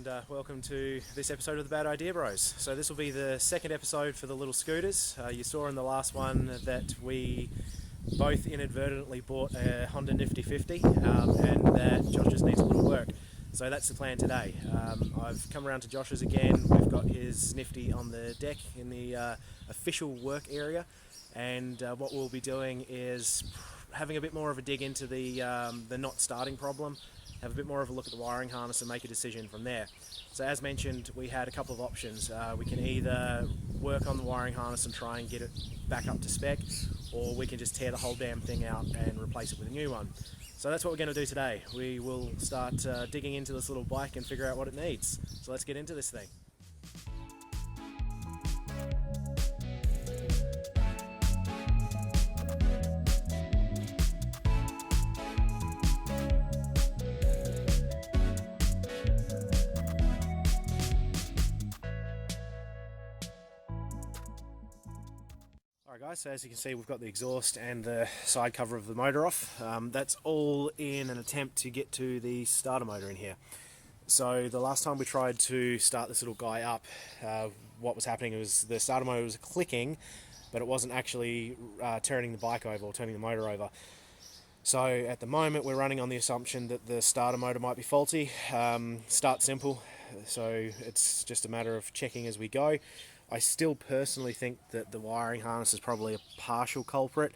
and welcome to this episode of the Bad Idea Bros. So this will be the second episode for the little scooters. You saw in the last one that we both inadvertently bought a Honda Nifty 50 and that Josh just needs a little work. So that's the plan today. I've come around to Josh's again. We've got his Nifty on the deck in the official work area, and what we'll be doing is having a bit more of a dig into the not starting problem, have a bit more of a look at the wiring harness and make a decision from there. So as mentioned, we had a couple of options. We can either work on the wiring harness and try and get it back up to spec, or we can just tear the whole damn thing out and replace it with a new one. So that's what we're going to do today. We will start digging into this little bike and figure out what it needs. So let's get into this thing. Alright guys, so as you can see we've got the exhaust and the side cover of the motor off. That's all in an attempt to get to the starter motor in here. So the last time we tried to start this little guy up, what was happening was the starter motor was clicking, but it wasn't actually turning the bike over or turning the motor over. So at the moment we're running on the assumption that the starter motor might be faulty. Start simple, so it's just a matter of checking as we go. I still personally think that the wiring harness is probably a partial culprit,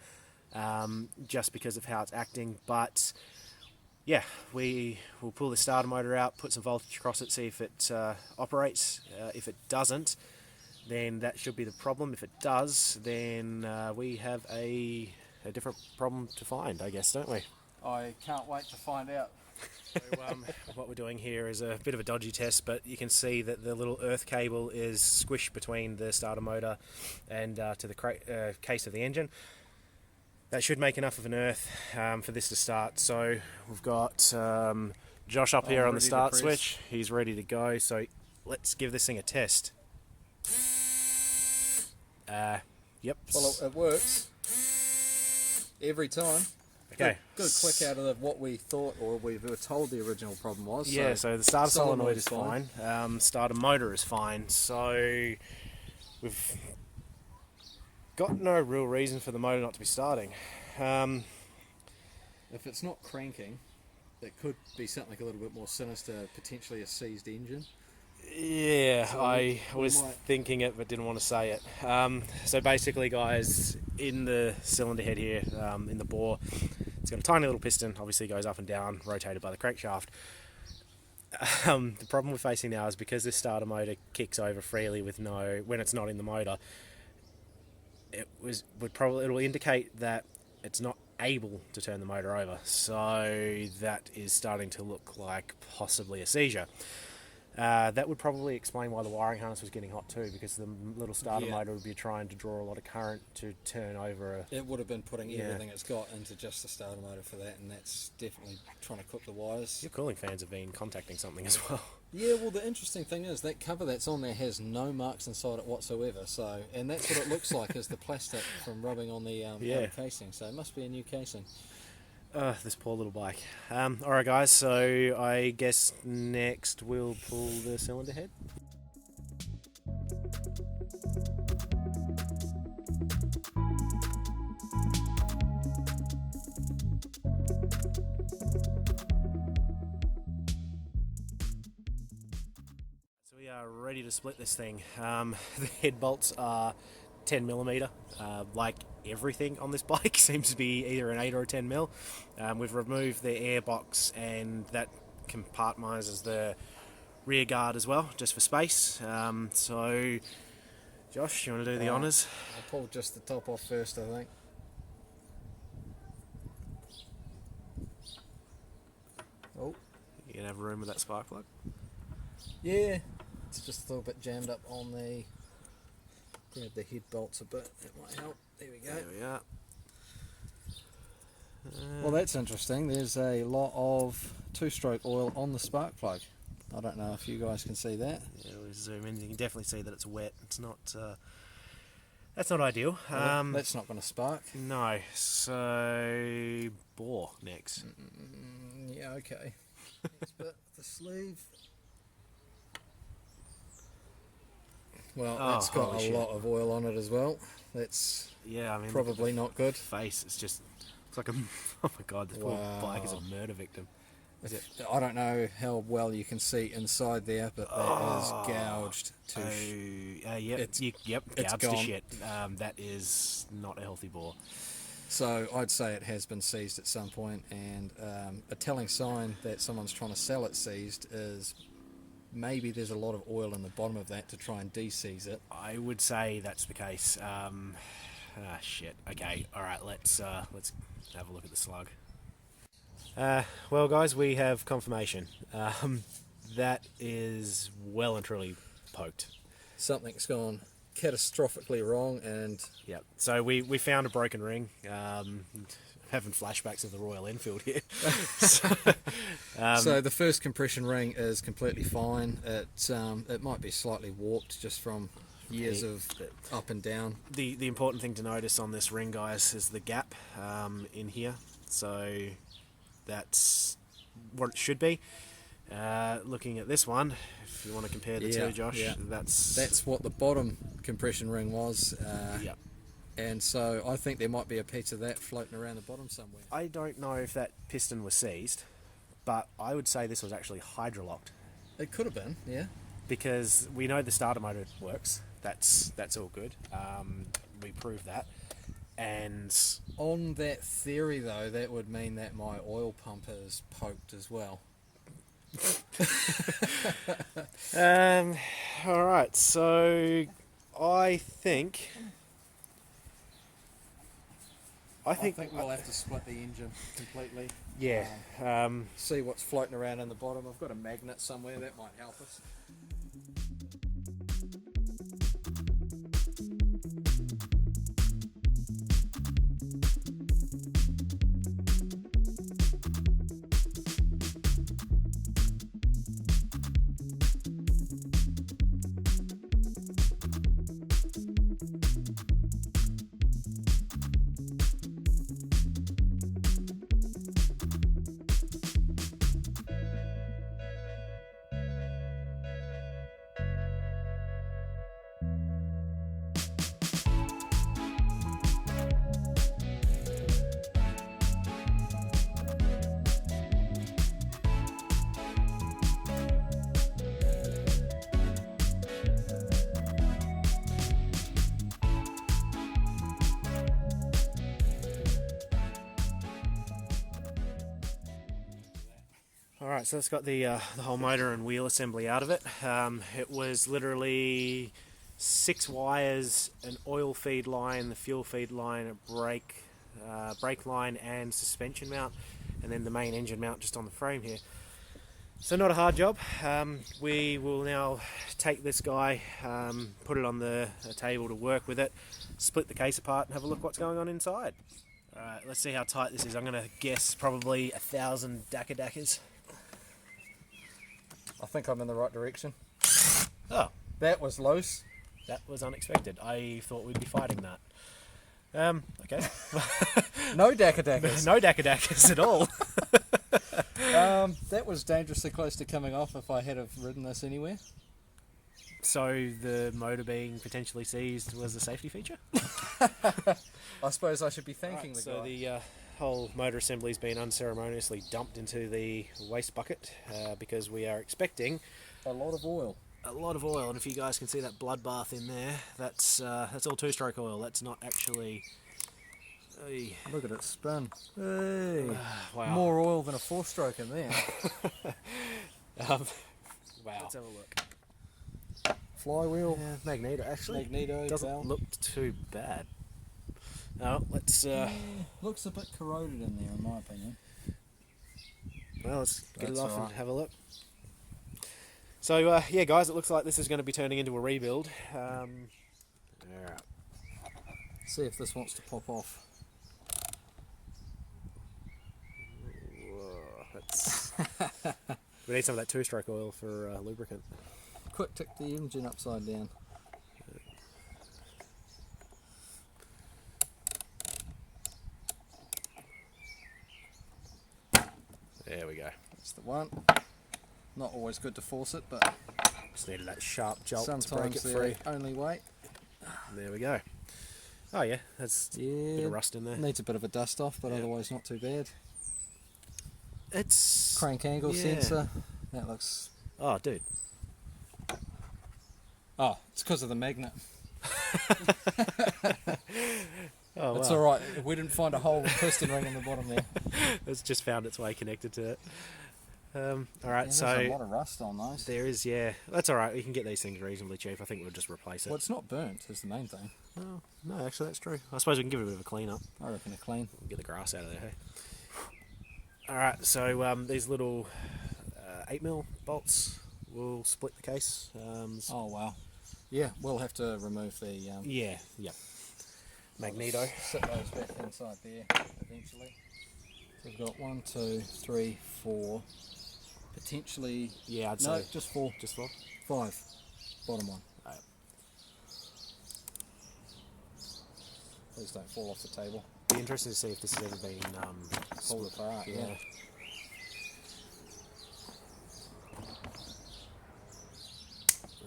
just because of how it's acting, but yeah, we will pull the starter motor out, put some voltage across it, see if it operates. If it doesn't, then that should be the problem. If it does, then we have a different problem to find, I guess, don't we? I can't wait to find out. So what we're doing here is a bit of a dodgy test, but you can see that the little earth cable is squished between the starter motor and to the case of the engine. That should make enough of an earth for this to start. So we've got Josh up here on the start switch. He's ready to go, so let's give this thing a test. Yep. Well, it works every time. Okay. Good click out of what we thought, or we were told the original problem was. Yeah, so the starter solenoid is fine. Starter motor is fine. So we've got no real reason for the motor not to be starting. If it's not cranking, it could be something a little bit more sinister, potentially a seized engine. Yeah, So I was thinking it but didn't want to say it. So basically, guys, in the cylinder head here, in the bore, it's got a tiny little piston, obviously goes up and down, rotated by the crankshaft. The problem we're facing now is because this starter motor kicks over freely with when it's not in the motor, it'll indicate that it's not able to turn the motor over. So that is starting to look like possibly a seizure. That would probably explain why the wiring harness was getting hot too, because the little starter motor would be trying to draw a lot of current to turn over It would have been putting everything it's got into just the starter motor for that, and that's definitely trying to cook the wires. Your cooling fans have been contacting something as well. Yeah, well, the interesting thing is that cover that's on there has no marks inside it whatsoever. So, and that's what it looks like, is the plastic from rubbing on the outer casing. So it must be a new casing. This poor little bike. Alright guys, so I guess next we'll pull the cylinder head. So we are ready to split this thing. The head bolts are 10mm, like everything on this bike seems to be either an 8 or a 10mm. We've removed the air box, and that compartmentalizes the rear guard as well, just for space. So Josh, you want to do the honours? I'll pull just the top off first, I think. Oh, You can have room with that spark plug. yeah, it's just a little bit jammed up on the. Grab the head bolts a bit, that might help. There we go. There we are. Well, that's interesting. There's a lot of two-stroke oil on the spark plug. I don't know if you guys can see that. Yeah, we'll zoom in. You can definitely see that it's wet. It's not. That's not ideal. That's not going to spark. No. So bore next. Yeah, okay. Next bit, the sleeve. Well, Oh, it's got holy a shit. lot of oil on it as well. That's Yeah, I mean, probably not good. face. It's just looks like a. Oh my god, this poor bike is a murder victim. I don't know how well you can see inside there, but that is gouged to Yep, it's gouged to gone. shit. That is not a healthy bore. So I'd say it has been seized at some point, and a telling sign that someone's trying to sell it seized is maybe there's a lot of oil in the bottom of that to try and de-seize it. I would say that's the case. Shit. Okay, all right. Let's have a look at the slug. Well, guys, we have confirmation. That is well and truly poked. Something's gone catastrophically wrong, and Yep. So we found a broken ring. Having flashbacks of the Royal Enfield here. so the first compression ring is completely fine. It might be slightly warped just from years of up and down. The important thing to notice on this ring, guys, is the gap in here. So that's what it should be. Looking at this one, if you want to compare the two, Josh, that's what the bottom compression ring was. Yep. And so I think there might be a piece of that floating around the bottom somewhere. I don't know if that piston was seized, but I would say this was actually hydrolocked. It could have been, yeah. Because we know the starter motor works. That's all good. We proved that. And on that theory, though, that would mean that my oil pump is poked as well. All right, so I think we'll have to split the engine completely. Yeah. See what's floating around in the bottom. I've got a magnet somewhere that might help us. Alright, so it's got the whole motor and wheel assembly out of it. It was literally 6 wires, an oil feed line, the fuel feed line, a brake line and suspension mount, and then the main engine mount just on the frame here. So not a hard job. We will now take this guy, put it on a table to work with it, split the case apart and have a look what's going on inside. Alright, let's see how tight this is. I'm going to guess probably 1,000 dakas. I think I'm in the right direction. Oh, That was loose. that was unexpected. I thought we'd be fighting that. Okay. No dakas. No dakas at all. That was dangerously close to coming off if I had have ridden this anywhere. So the motor being potentially seized was a safety feature? I suppose I should be thanking the So guy. the whole motor assembly's been unceremoniously dumped into the waste bucket because we are expecting A lot of oil. a lot of oil. And if you guys can see that bloodbath in there, that's all two-stroke oil. That's not actually... Look at it spin. Hey. Wow. More oil than a 4-stroke in there. Wow. Let's have a look. Flywheel. Yeah, magneto. Actually, Magneto. doesn't valve. look too bad. Oh, let's... Looks a bit corroded in there, in my opinion. Well, let's get That's it off all and right. have a look. So, yeah, guys, it looks like this is going to be turning into a rebuild. Alright. See if this wants to pop off. Whoa, that's... we need some of that two-stroke oil for lubricant. Quick, tick the engine upside down. There we go. That's the one. Not always good to force it, but Just needed that sharp jolt to break Sometimes it the free. only way. There we go. Oh yeah, that's a bit of rust in there. Needs a bit of a dust off, but otherwise not too bad. It's Crank angle sensor. That looks... Oh, dude. Oh, it's because of the magnet. Oh, It's wow. alright, we didn't find a whole piston ring in the bottom there. It's just found its way connected to it. Alright, There's so a lot of rust on those. there is, yeah. That's alright, we can get these things reasonably cheap. I think we'll just replace it. Well, it's not burnt, is the main thing. Oh, no, actually that's true. I suppose we can give it a bit of a clean up. I reckon a clean. Get the grass out of there, hey? Alright, so these little 8mm bolts will split the case. Oh wow. Yeah, we'll have to remove the... Yeah, yep. Magneto. Sit those back inside there eventually. So we've got 1, 2, 3, 4, potentially... Yeah, I'd No, say... just 4. Just 4? 5. Bottom one. Right. Please don't fall off the table. Be interesting to see if this has ever been Pulled apart, yeah.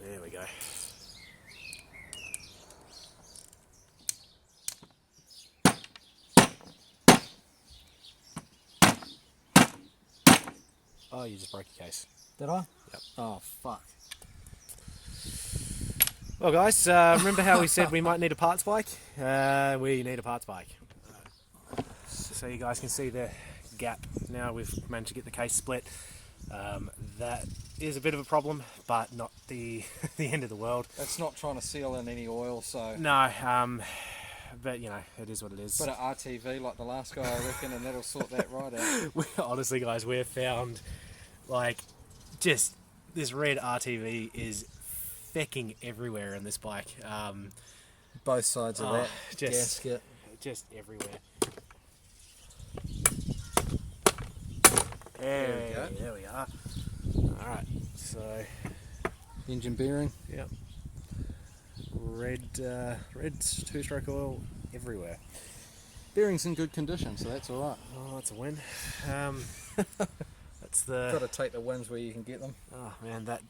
There we go. Oh, you just broke your case. Did I? Yep. Oh, fuck. Well, guys, remember how we said we might need a parts bike? We need a parts bike. So you guys can see the gap now. We've managed to get the case split. That is a bit of a problem, but not the the end of the world. It's not trying to seal in any oil, so... No, but you know, it is what it is. Bit of RTV like the last guy, I reckon, and that'll sort that right out. Honestly, guys, we've found, like, just this red RTV is fecking everywhere in this bike. Both sides of that gasket. Just everywhere. There we go. There we are. Alright, so... Engine bearing. Yep. Red two-stroke oil everywhere. Bearing's in good condition, so that's alright. Oh, that's a win. That's the... Got to take the wins where you can get them. Oh man, that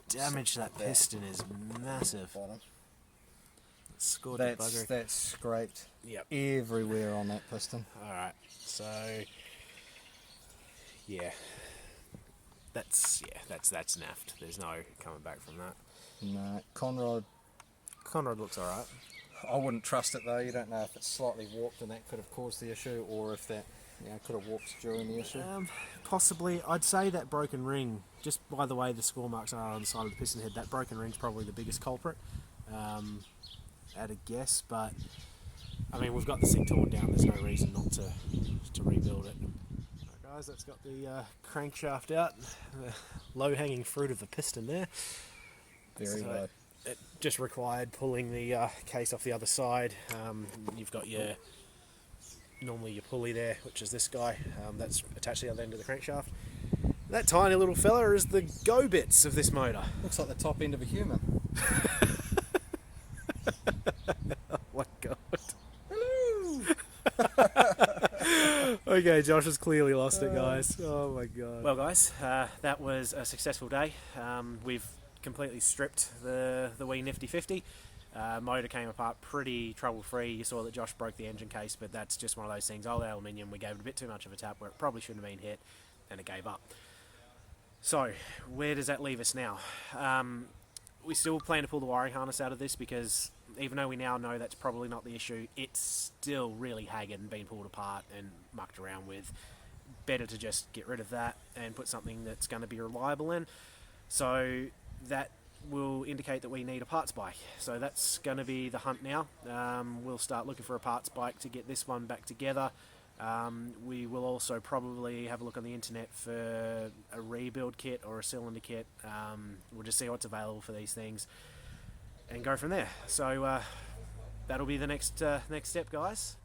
damage to that piston is massive. Bottom. Scored the buggery. That's scraped Yep. everywhere on that piston. Alright, so... Yeah. That's naffed. There's no coming back from that. No, Conrod, looks alright. I wouldn't trust it though. You don't know if it's slightly warped and that could have caused the issue, or if that could have warped during the issue. Possibly. I'd say that broken ring, just by the way the score marks are on the side of the piston head, that broken ring's probably the biggest culprit, at a guess, but I mean, we've got the seat torn down, there's no reason not to rebuild it. Right, guys, that's got the crankshaft out, the low-hanging fruit of the piston there. Very So low. It just required pulling the case off the other side. You've got normally your pulley there, which is this guy, that's attached to the other end of the crankshaft. That tiny little fella is the go bits of this motor. Looks like the top end of a human. Oh my god. Hello! Okay, Josh has clearly lost it, guys. Oh my god. Well, guys, that was a successful day. We've completely stripped the wee Nifty 50. Motor came apart pretty trouble-free. You saw that Josh broke the engine case, but that's just one of those things. Old aluminium, we gave it a bit too much of a tap where it probably shouldn't have been hit, and it gave up. So, where does that leave us now? We still plan to pull the wiring harness out of this because even though we now know that's probably not the issue, it's still really haggard and been pulled apart and mucked around with. Better to just get rid of that and put something that's going to be reliable in. So that will indicate that we need a parts bike. So that's going to be the hunt now. We'll start looking for a parts bike to get this one back together. We will also probably have a look on the internet for a rebuild kit or a cylinder kit. We'll just see what's available for these things and go from there. So that'll be the next step, guys.